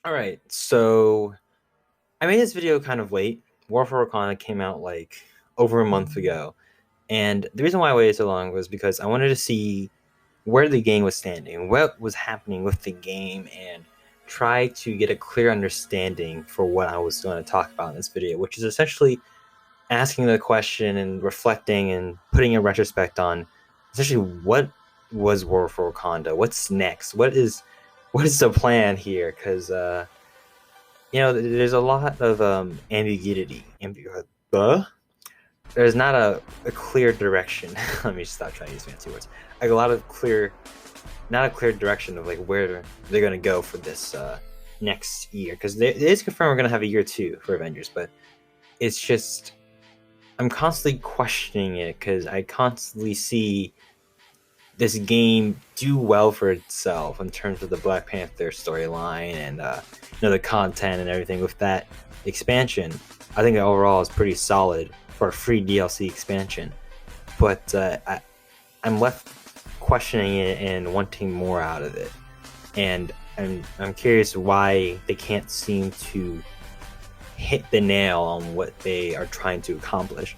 All right, so I made this video kind of late. War for Wakanda came out like over a month ago, and the reason why I waited so long was because I wanted to see where the game was standing, what was happening with the game, and try to get a clear understanding for what I was going to talk about in this video, which is essentially asking the question and reflecting and putting a retrospect on essentially what was War for Wakanda, what's next, what is the plan here, because there's a lot of ambiguity. There's not a clear direction. Let me stop trying to use fancy words. Like a lot of clear, not a clear direction of like where they're gonna go for this next year. Because it is confirmed we're gonna have a year two for Avengers, but it's just I'm constantly questioning it because I constantly see this game do well for itself in terms of the Black Panther storyline and the content and everything with that expansion. I think overall is pretty solid for a free DLC expansion, but I'm left questioning it and wanting more out of it, and I'm curious why they can't seem to hit the nail on what they are trying to accomplish.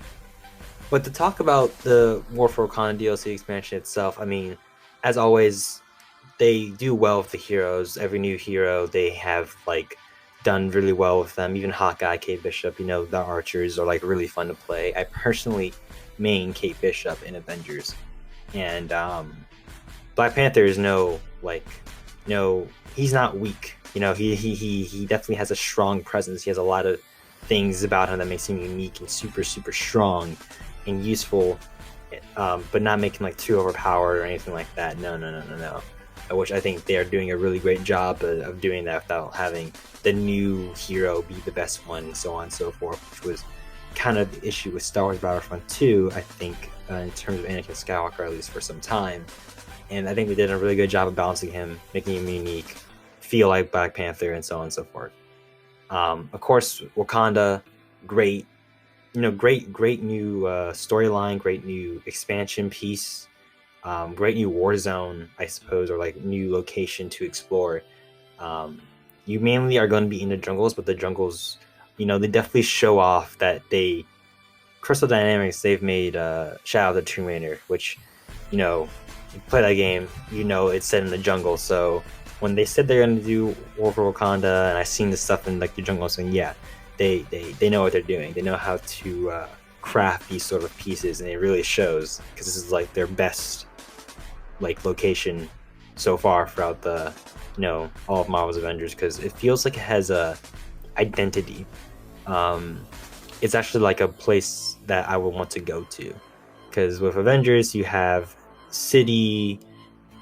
But to talk about the War for Wakanda DLC expansion itself, I mean, as always, they do well with the heroes. Every new hero they have like done really well with them. Even Hawkeye, Kate Bishop, the archers are like really fun to play. I personally main Kate Bishop in Avengers, and Black Panther is he's not weak. He definitely has a strong presence. He has a lot of things about him that makes him unique and super super strong and useful, but not making like too overpowered or anything like that. No, no, no, no, no. Which I think they are doing a really great job of doing that without having the new hero be the best one, and so on and so forth, which was kind of the issue with Star Wars Battlefront 2, I think, in terms of Anakin Skywalker, at least for some time. And I think they did a really good job of balancing him, making him unique, feel like Black Panther, and so on and so forth. Of course, Wakanda, great, great new storyline, great new expansion piece, great new war zone, I suppose, or like new location to explore. You mainly are going to be in the jungles, but the jungles, they definitely show off that Crystal Dynamics, they've made Shadow of the Tomb Raider, which, you play that game, it's set in the jungle. So when they said they're going to do War for Wakanda, and I seen the stuff in like the jungle, saying, yeah, they know what they're doing. They know how to craft these sort of pieces, and it really shows because this is like their best like location so far throughout the all of Marvel's Avengers, because it feels like it has a identity. It's actually like a place that I would want to go to, because with Avengers you have city,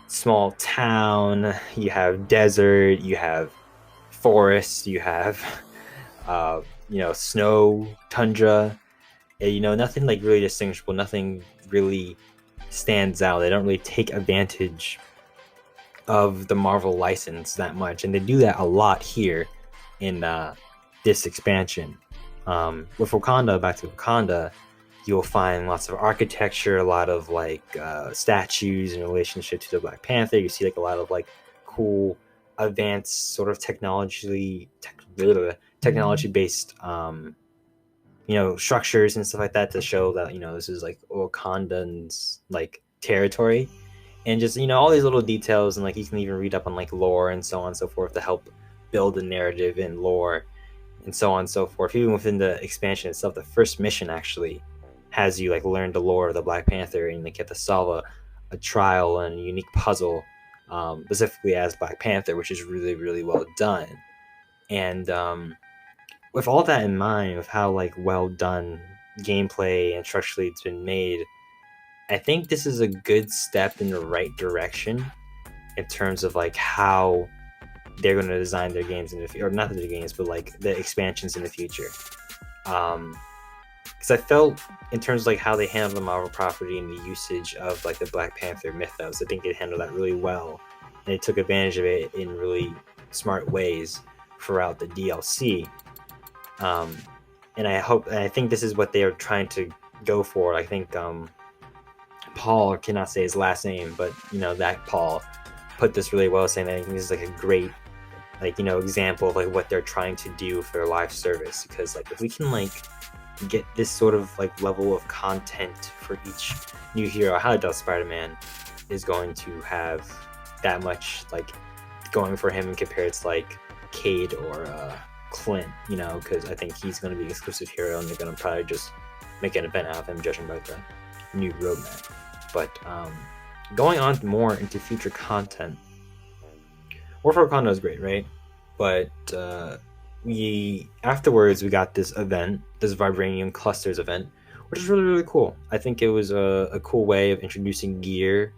small town, you have desert, you have forest, you have snow, tundra, and, nothing like really distinguishable, nothing really stands out. They don't really take advantage of the Marvel license that much, and they do that a lot here in this expansion. With Wakanda, back to Wakanda, you'll find lots of architecture, a lot of like statues in relationship to the Black Panther. You see like a lot of like cool, advanced sort of technology based structures and stuff like that to show that this is like Wakandan's like territory, and just all these little details, and like you can even read up on like lore and so on and so forth to help build the narrative and lore and so on and so forth. Even within the expansion itself, the first mission actually has you like learn the lore of the Black Panther, and like you have to solve a trial and a unique puzzle, specifically as Black Panther, which is really really well done. And with all that in mind, with how like well done gameplay and structurally it's been made, I think this is a good step in the right direction in terms of like how they're going to design their games in the future, or not the games, but like the expansions in the future. Because I felt in terms of like how they handle the Marvel property and the usage of like the Black Panther mythos, I think they handled that really well, and they took advantage of it in really smart ways throughout the DLC. And I think this is what they are trying to go for. I think Paul, I cannot say his last name, but that Paul put this really well, saying that I think this is like a great example of like what they're trying to do for their live service. Because like if we can like get this sort of like level of content for each new hero, I highly doubt Spider-Man is going to have that much like going for him compared to like Cade or Clint, because I think he's going to be an exclusive hero and they're going to probably just make an event out of him, judging by the new roadmap. But going on more into future content, Warfare Wakanda is great, right? But we afterwards we got this event, this Vibranium Clusters event, which is really really cool. I think it was a cool way of introducing gear,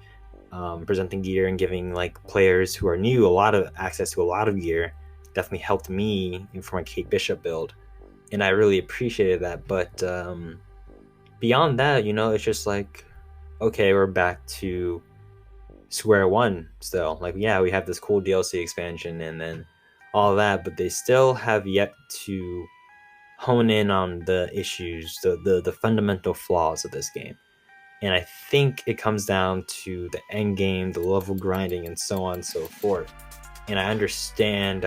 presenting gear, and giving like players who are new a lot of access to a lot of gear. Definitely helped me for my Kate Bishop build, and I really appreciated that. But beyond that, it's just like, okay, we're back to square one still. Like, yeah, we have this cool DLC expansion and then all that, but they still have yet to hone in on the issues, the fundamental flaws of this game. And I think it comes down to the end game, the level grinding, and so on and so forth. And I understand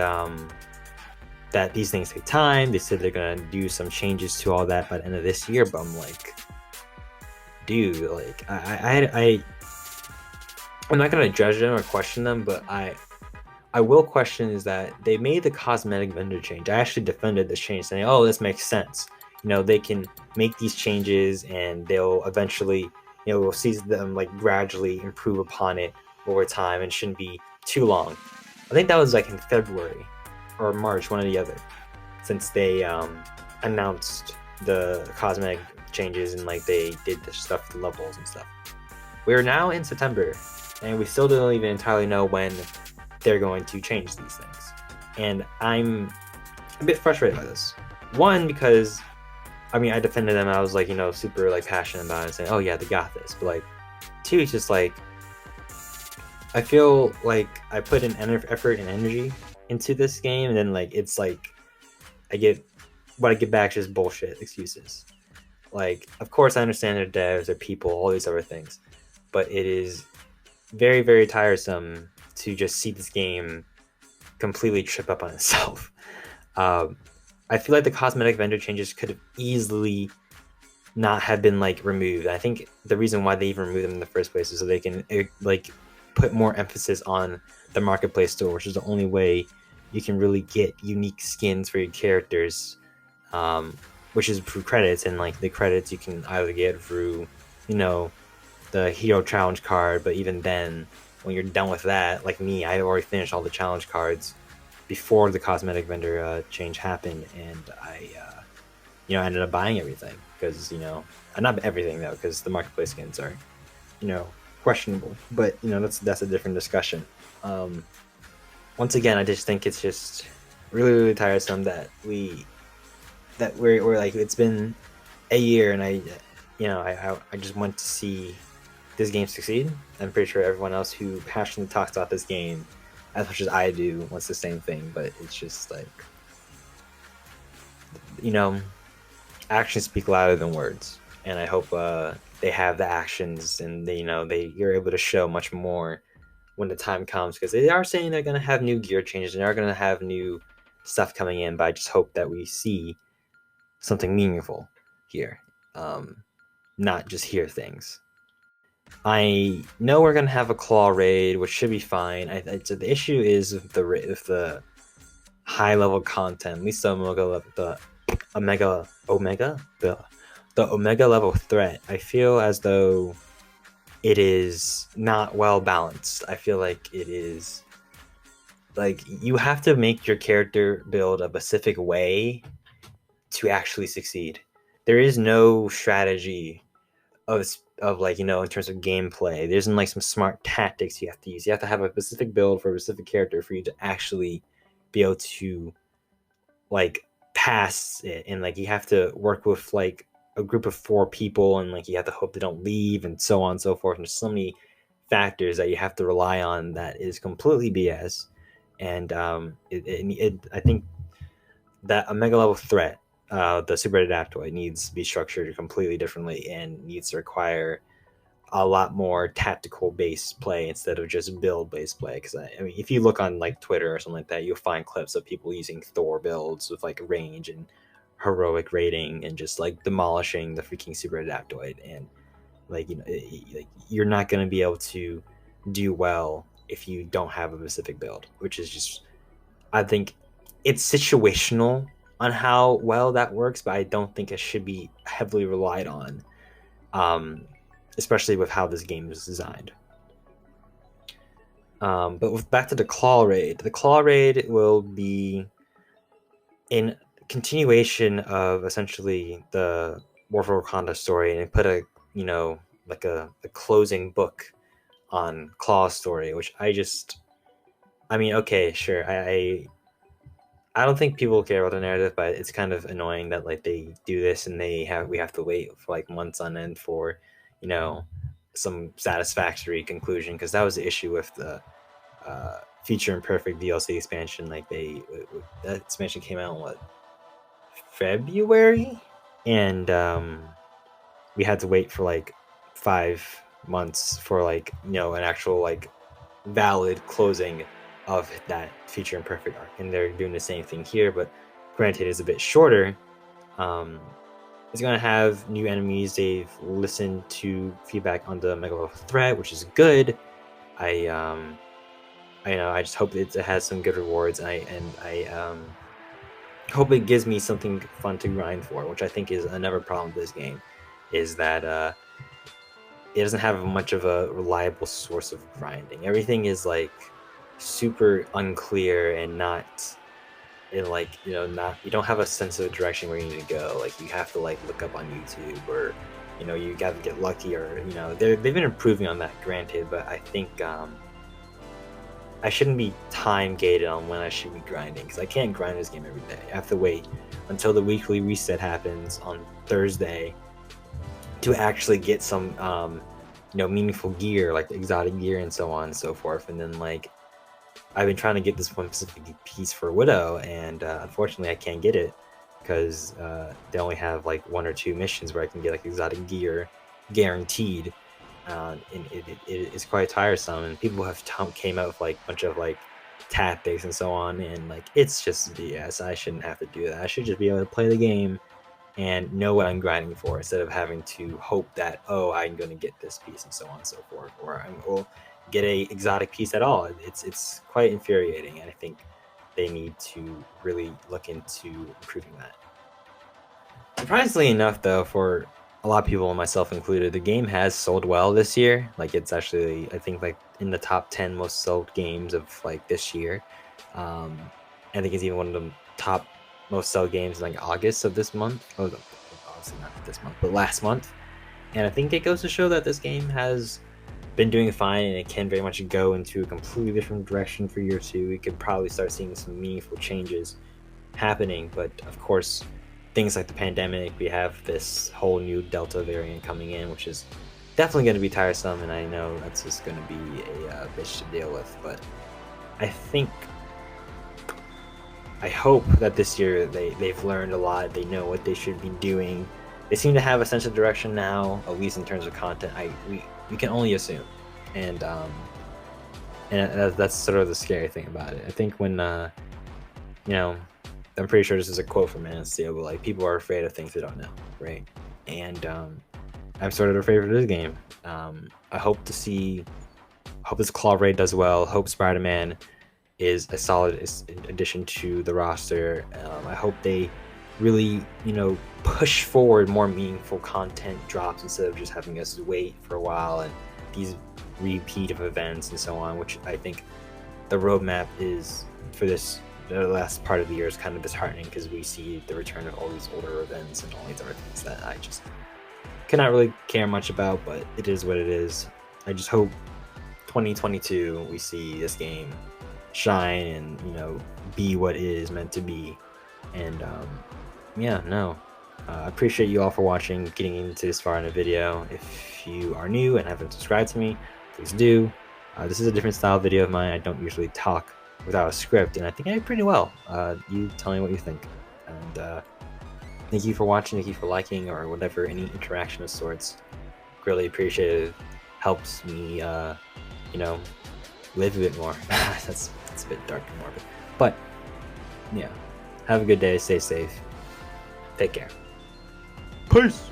that these things take time. They said they're gonna do some changes to all that by the end of this year, but I'm like, dude, like I'm not gonna judge them or question them, but I will question is that they made the cosmetic vendor change. I actually defended this change, saying, "Oh, this makes sense. They can make these changes, and they'll eventually, we'll see them like gradually improve upon it over time, and shouldn't be too long." I think that was like in February or March, one or the other, since they announced the cosmetic changes and like they did the stuff with the levels and stuff. We're now in September, and we still don't even entirely know when they're going to change these things. And I'm a bit frustrated by this. One, because I defended them. I was like, super like passionate about it, saying, "Oh yeah, they got this." But like, two, it's just like I feel like I put in effort and energy into this game, and then like it's like I get what I get back is just bullshit excuses. Like, of course, I understand they're devs, they're people, all these other things, but it is very, very tiresome to just see this game completely trip up on itself. I feel like the cosmetic vendor changes could have easily not have been like removed. I think the reason why they even removed them in the first place is so they can like put more emphasis on the marketplace store, which is the only way you can really get unique skins for your characters, which is through credits. And like the credits you can either get through, the hero challenge card, but even then, when you're done with that, like me, I already finished all the challenge cards before the cosmetic vendor change happened, and I ended up buying everything because not everything though, because the marketplace skins are questionable, but that's a different discussion. Once again, I just think it's just really really tiresome that we're like, it's been a year, and I just want to see this game succeed. I'm pretty sure everyone else who passionately talks about this game as much as I do wants the same thing, but it's just like, actions speak louder than words, and I hope they have the actions, and you're able to show much more when the time comes, because they are saying they're going to have new gear changes and they're going to have new stuff coming in, but I just hope that we see something meaningful here, not just hear things. I know we're gonna have a claw raid, which should be fine. So the issue is with the high level content, at least the omega level threat. I feel as though it is not well balanced. I feel like it is like you have to make your character build a specific way to actually succeed. There is no strategy of like, in terms of gameplay. There isn't like some smart tactics you have to use. You have to have a specific build for a specific character for you to actually be able to like pass it, and like you have to work with like a group of 4 people, and like you have to hope they don't leave, and so on and so forth. And there's so many factors that you have to rely on that is completely BS. And I think that a mega level threat, the super adaptoid, needs to be structured completely differently and needs to require a lot more tactical based play instead of just build based play. Because I mean, if you look on like Twitter or something like that, you'll find clips of people using Thor builds with like range and heroic rating and just like demolishing the freaking super adaptoid. And like, you know, like, you're not going to be able to do well if you don't have a specific build, which is just, I think it's situational on how well that works, but I don't think it should be heavily relied on, um, especially with how this game is designed. But back to the Claw Raid will be in continuation of essentially the War for Wakanda story, and put a, you know, like a closing book on Claw's story, which I mean, okay, sure, I don't think people care about the narrative, but it's kind of annoying that like they do this and we have to wait for like months on end for, you know, some satisfactory conclusion, because that was the issue with the Feature Imperfect DLC expansion. Like that expansion came out in what, February, and we had to wait for like 5 months for like, you know, an actual like valid closing of that Feature Imperfect arc, and they're doing the same thing here, but granted it's a bit shorter. um it's going to have new enemies. They've listened to feedback on the Megalo threat, which is good. I know, I just hope it has some good rewards. I hope it gives me something fun to grind for, which I think is another problem with this game, is that it doesn't have much of a reliable source of grinding. Everything is like super unclear and not in like, you know, not, you don't have a sense of direction where you need to go. Like you have to like look up on YouTube, or, you know, you got to get lucky, or, you know, they've been improving on that, granted, but I think I shouldn't be time gated on when I should be grinding, because I can't grind this game every day. I have to wait until the weekly reset happens on Thursday to actually get some, you know, meaningful gear, like the exotic gear and so on and so forth. And then like, I've been trying to get this one specific piece for Widow, and unfortunately I can't get it because they only have like 1 or 2 missions where I can get like exotic gear guaranteed. And it is quite tiresome, and people have came out with like a bunch of like tactics and so on, and like it's just BS. I shouldn't have to do that. I should just be able to play the game and know what I'm grinding for, instead of having to hope that, oh, I'm going to get this piece and so on and so forth, or I will get a exotic piece at all. It's quite infuriating, and I think they need to really look into improving that. Surprisingly enough, though, for a lot of people, myself included, the game has sold well this year. Like it's actually, I think, like in the top 10 most sold games of like this year. I think it's even one of the top most sold games in like August of this month. Oh, obviously not this month, but last month. And I think it goes to show that this game has been doing fine, and it can very much go into a completely different direction for year 2. We could probably start seeing some meaningful changes happening, but of course, things like the pandemic, we have this whole new Delta variant coming in, which is definitely going to be tiresome, and I know that's just going to be a bitch to deal with. But I hope that this year they've learned a lot. They know what they should be doing. They seem to have a sense of direction now, at least in terms of content. We can only assume, and that's sort of the scary thing about it. I think when you know, I'm pretty sure this is a quote from Man of Steel, but like, people are afraid of things they don't know, right? And I'm sort of afraid of this game. I hope this Claw Raid does well. Hope Spider-Man is a solid addition to the roster. I hope they really, you know, push forward more meaningful content drops instead of just having us wait for a while and these repeat of events and so on, which I think the roadmap is for this the last part of the year is kind of disheartening, because we see the return of all these older events and all these other things that I just cannot really care much about, but it is what it is. I just hope 2022 we see this game shine and, you know, be what it is meant to be. And yeah, no, I appreciate you all for watching, getting into this far in the video. If you are new and haven't subscribed to me, please do. This is a different style video of mine. I don't usually talk without a script, and I think I did pretty well. You tell me what you think. And thank you for watching, thank you for liking, or whatever, any interaction of sorts. Really appreciate it. helps me, live a bit more. That's a bit dark and morbid, but yeah. Have a good day. Stay safe. Take care. Peace.